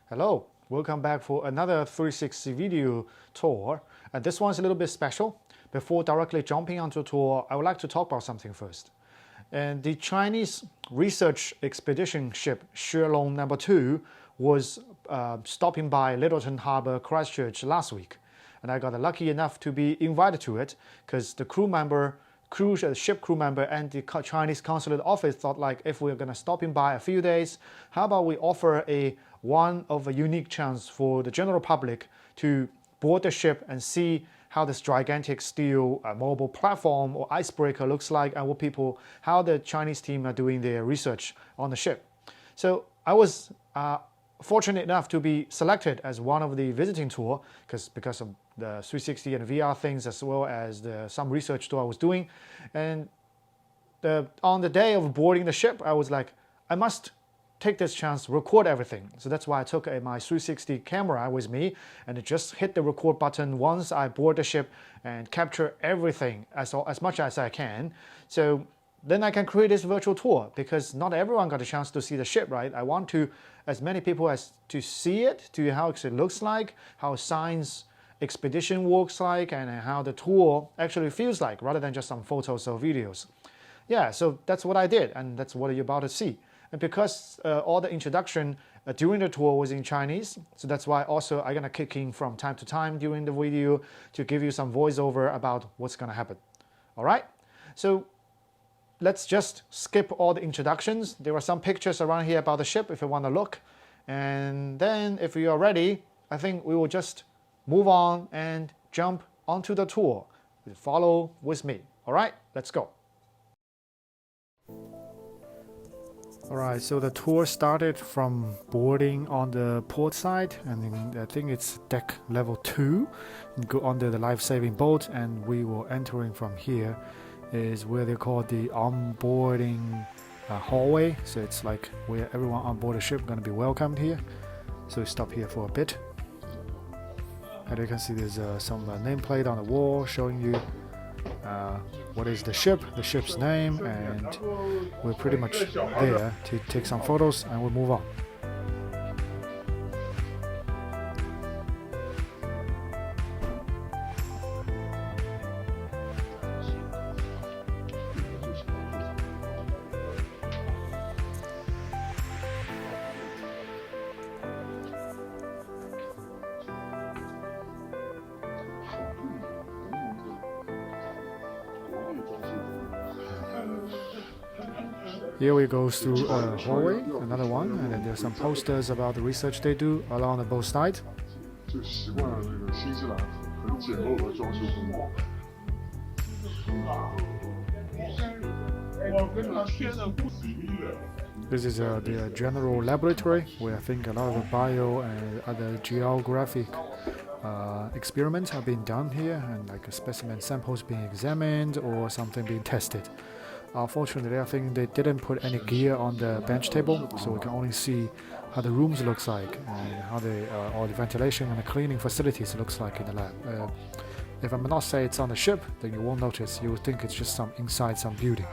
Hello, welcome back for another 360 video tour. And this one's a little bit special. Before directly jumping onto the tour, I would like to talk about something first. And the Chinese research expedition ship Xue Long No. 2 was stopping by Littleton Harbor, Christchurch last week. And I got lucky enough to be invited to it because the ship crew member and the Chinese consulate office thought, like, if we're going to stop in by a few days, how about we offer one of a unique chance for the general public to board the ship and see how this gigantic steel mobile platform or icebreaker looks like, and how the Chinese team are doing their research on the ship. So I was fortunate enough to be selected as one of the visiting tour because of the 360 and VR things, as well as some research tour I was doing. And on the day of boarding the ship, I was like, I must take this chance to record everything. So that's why I took my 360 camera with me and just hit the record button once I board the ship and capture everything as much as I can. So then I can create this virtual tour, because not everyone got a chance to see the ship, right? I want as many people as to see it, to how it looks like, how science expedition works like, and how the tour actually feels like, rather than just some photos or videos. Yeah, so that's what I did, and that's what you're about to see. And because all the introduction during the tour was in Chinese, so that's why also I'm gonna kick in from time to time during the video to give you some voiceover about what's gonna happen. All right, so let's just skip all the introductions. There are some pictures around here about the ship if you want to look. And then if you are ready, I think we will just move on and jump onto the tour. Follow with me. All right, let's go. All right, so the tour started from boarding on the port side, and I think it's deck level 2. And go under the life-saving boat, and we were entering from here. Is where they call the onboarding hallway. So it's like where everyone on board the ship going to be welcomed here. So we stop here for a bit. And you can see there's some nameplate on the wall showing you what is the ship's name, and we're pretty much there to take some photos, and we'll move on. Here we go through a hallway, another one, and then there's some posters about the research they do along the both sides. This is the general laboratory, where I think a lot of the bio and other geographic experiments are being done here, and like a specimen samples being examined or something being tested. Unfortunately, I think they didn't put any gear on the bench table, so we can only see how the rooms looks like and how all the ventilation and the cleaning facilities looks like in the lab. If I'm not say it's on the ship, then you won't notice. You would think it's just inside some building.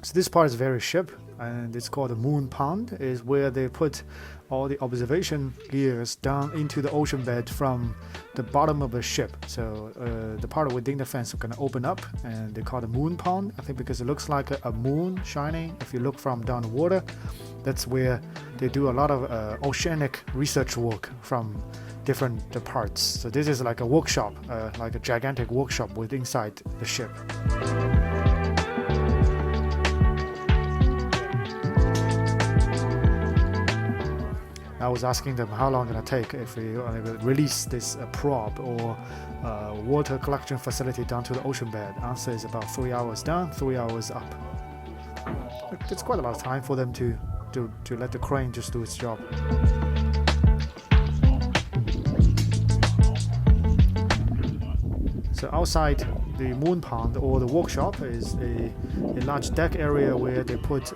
So this part is very ship, and it's called the Moon Pond, is where they put all the observation gears down into the ocean bed from the bottom of the ship. So the part within the fence is going to open up, and they call it the Moon Pond, I think, because it looks like a moon shining. If you look from down the water, that's where they do a lot of oceanic research work from different parts. So this is like a workshop, like a gigantic workshop inside the ship. was asking them how long gonna take if we release this probe or water collection facility down to the ocean bed. Answer is about 3 hours down, 3 hours up. It's quite a lot of time for them to let the crane just do its job. So outside the moon pond or the workshop is a large deck area where they put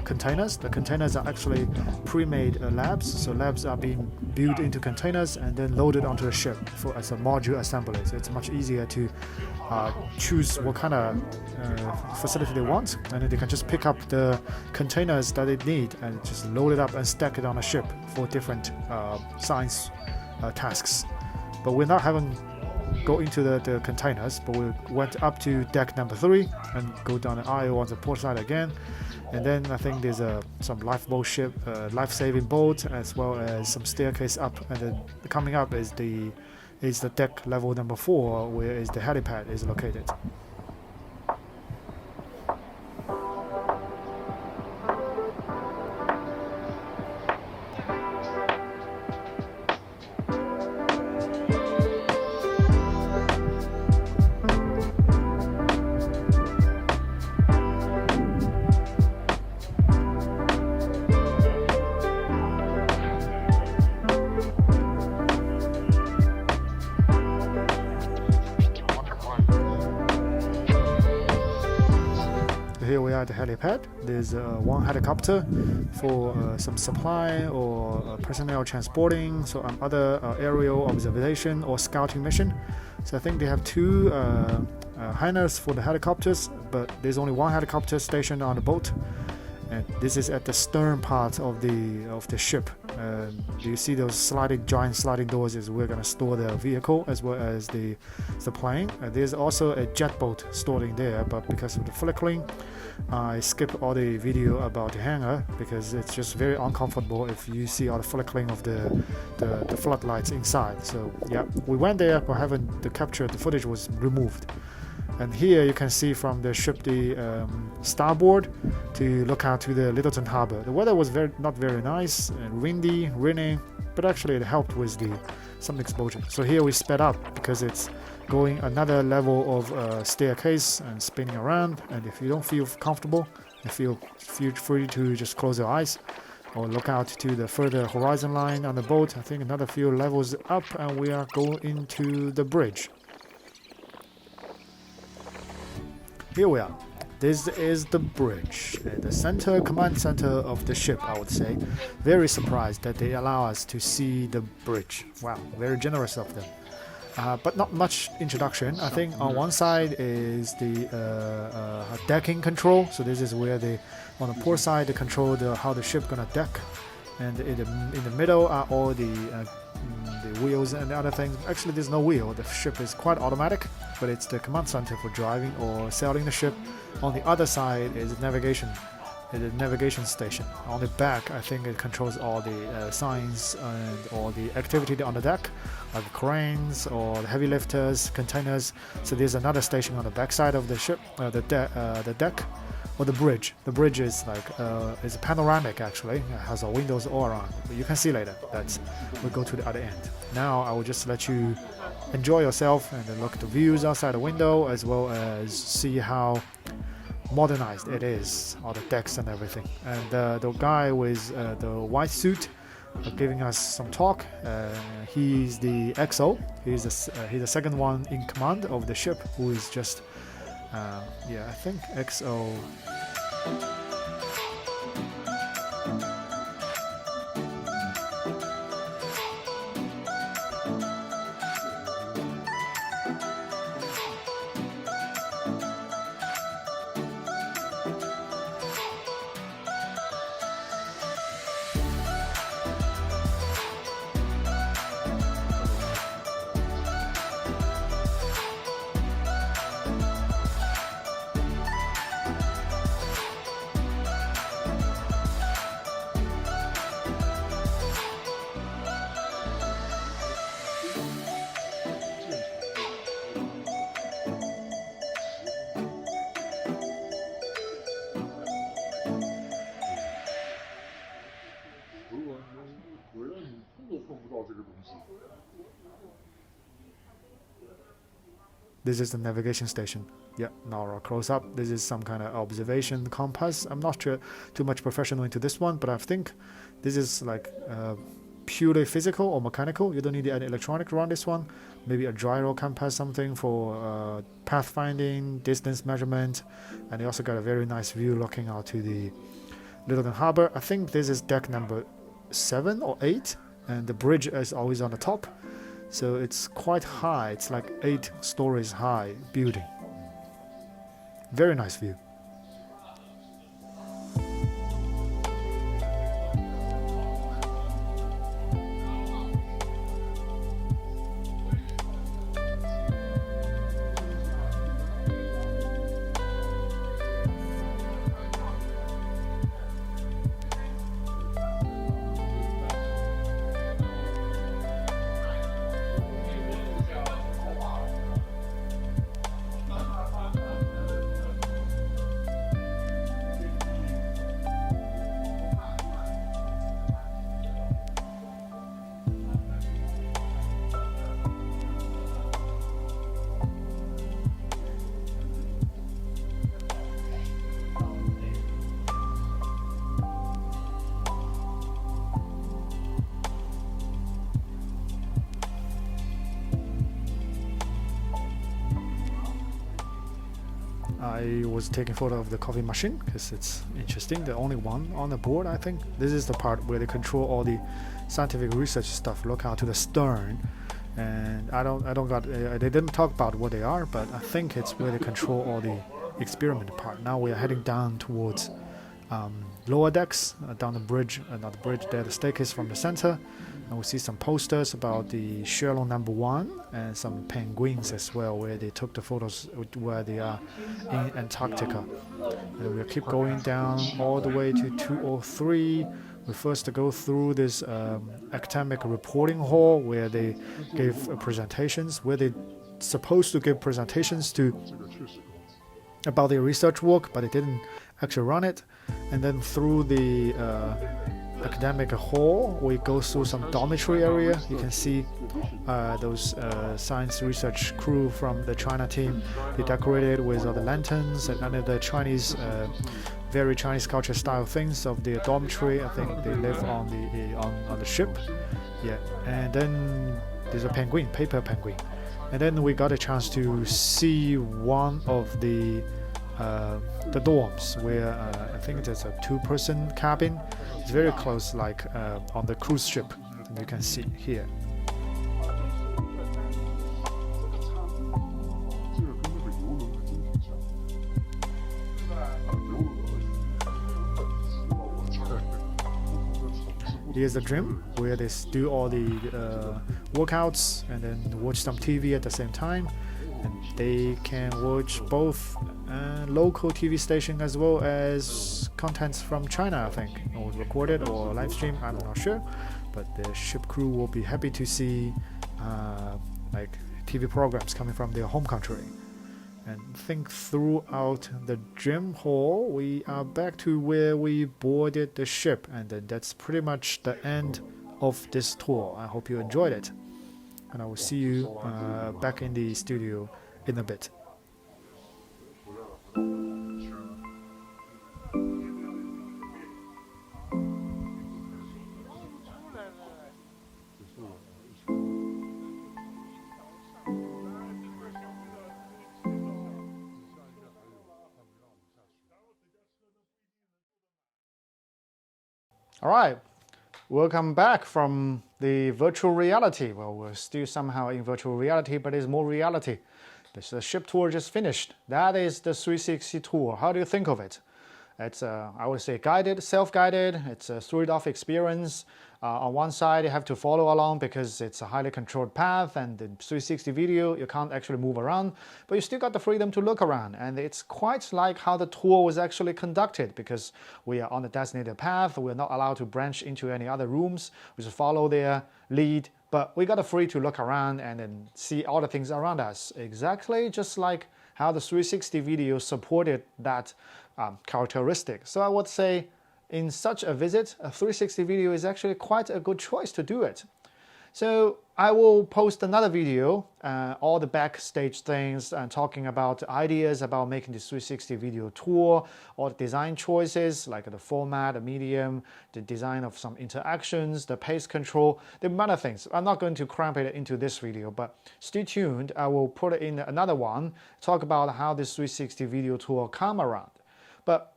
containers. The containers are actually pre-made labs, so labs are being built into containers and then loaded onto the ship as a module assembly. So it's much easier to choose what kind of facility they want, and then they can just pick up the containers that they need and just load it up and stack it on a ship for different science tasks. But we're not having go into the containers, but we went up to deck number 3 and go down the aisle on the port side again, and then I think there's some lifeboat ship, life-saving boat, as well as some staircase up, and then coming up is the deck level number 4, where is the helipad is located. Here we are at the helipad. There's one helicopter for some supply or personnel transporting, so other aerial observation or scouting mission. So I think they have 2 hangars for the helicopters, but there's only one helicopter stationed on the boat, and this is at the stern part of the ship. Do you see those giant sliding doors? Is we're gonna store the vehicle as well as the plane. There's also a jet boat stored in there, but because of the flickering, I skip all the video about the hangar because it's just very uncomfortable if you see all the flickering of the floodlights inside. So yeah, we went there, but the footage was removed. And here you can see from the ship the starboard to look out to the Littleton Harbor. The weather was not very nice and windy, raining, but actually it helped with some exposure. So here we sped up because it's going another level of staircase and spinning around. And if you don't feel comfortable, feel free to just close your eyes or look out to the further horizon line on the boat. I think another few levels up and we are going into the bridge. Here we are. This is the bridge, the command center of the ship, I would say. Very surprised that they allow us to see the bridge. Wow, very generous of them. But not much introduction. I think on one side is the decking control. So this is where on the port side they control how the ship gonna deck, and in the middle are all the wheels and the other things. Actually, there's no wheel. The ship is quite automatic, but it's the command center for driving or sailing the ship. On the other side is the navigation station. On the back, I think it controls all the science and all the activity on the deck, like cranes or the heavy lifters, containers. So there's another station on the back side of the ship, the deck. Or the bridge. The bridge is is panoramic actually. It has windows all around. But you can see later that we go to the other end. Now I will just let you enjoy yourself and then look at the views outside the window as well as see how modernized it is, all the decks and everything. And the guy with the white suit giving us some talk. He's the XO. He's the second one in command of the ship who is just I think XO. This is the navigation station. Yeah, now a close up. This is some kind of observation compass. I'm not sure too much professional into this one, but I think this is like purely physical or mechanical. You don't need any electronic around this one. Maybe a gyro compass, something for pathfinding, distance measurement, and you also got a very nice view looking out to the Littleton Harbor. I think this is deck number 7 or 8, and the bridge is always on the top. So it's quite high. It's like 8 stories high building. Very nice view. I was taking photo of the coffee machine because it's interesting. The only one on the board, I think. This is the part where they control all the scientific research stuff. Look out to the stern, and they didn't talk about what they are, but I think it's where they control all the experiment part. Now we are heading down towards lower decks, down the bridge, not the bridge, there the staircase from the center. And we see some posters about the Xue Long #1 and some penguins as well, where they took the photos where they are in Antarctica. And we'll keep going down all the way to 203. We first go through this academic reporting hall where they gave presentations, where they supposed to give presentations to about their research work, but they didn't actually run it. And then through the academic hall, we go through some dormitory area. You can see those science research crew from the China team. They decorated with all the lanterns and under the Chinese, very Chinese culture style things of the dormitory. I think they live on the ship. Yeah, and then there's a penguin, paper penguin. And then we got a chance to see one of the dorms where I think there's a 2-person cabin. It's very close, like on the cruise ship. And you can see here. Here's the gym where they do all the workouts and then watch some TV at the same time. And they can watch both local TV station as well as contents from China, I think, or recorded or live stream. I'm not sure, but the ship crew will be happy to see like TV programs coming from their home country. And think throughout the gym hall, we are back to where we boarded the ship, and then that's pretty much the end of this tour. I hope you enjoyed it, and I will see you back in the studio in a bit. All right, welcome back from the virtual reality. Well, we're still somehow in virtual reality, but it's more reality. The ship tour just finished. That is the 360 tour. How do you think of it? It's, I would say, guided, self-guided. It's a through-it-off experience. On one side, you have to follow along because it's a highly controlled path, and the 360 video, you can't actually move around, but you still got the freedom to look around. And it's quite like how the tour was actually conducted, because we are on the designated path. We're not allowed to branch into any other rooms. We just follow their lead, but we got the free to look around and then see all the things around us. Exactly just like how the 360 video supported that characteristic. So I would say in such a visit, a 360 video is actually quite a good choice to do it. So I will post another video, all the backstage things and talking about ideas about making the 360 video tour, all the design choices like the format, the medium, the design of some interactions, the pace control, the amount of things. I'm not going to cramp it into this video, but stay tuned. I will put it in another one, talk about how this 360 video tour come around. But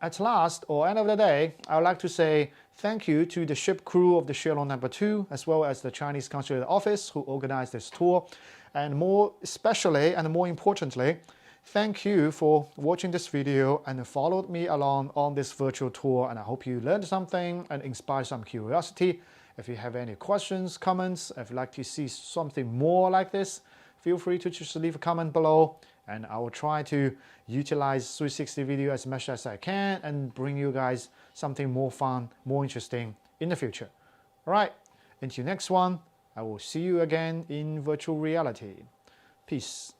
at last, or end of the day, I would like to say thank you to the ship crew of the Xue Long No. 2, as well as the Chinese Consulate Office who organized this tour. And more especially, and more importantly, thank you for watching this video and followed me along on this virtual tour. And I hope you learned something and inspired some curiosity. If you have any questions, comments, if you'd like to see something more like this, feel free to just leave a comment below. And I will try to utilize 360 video as much as I can and bring you guys something more fun, more interesting in the future. All right, until next one, I will see you again in virtual reality. Peace.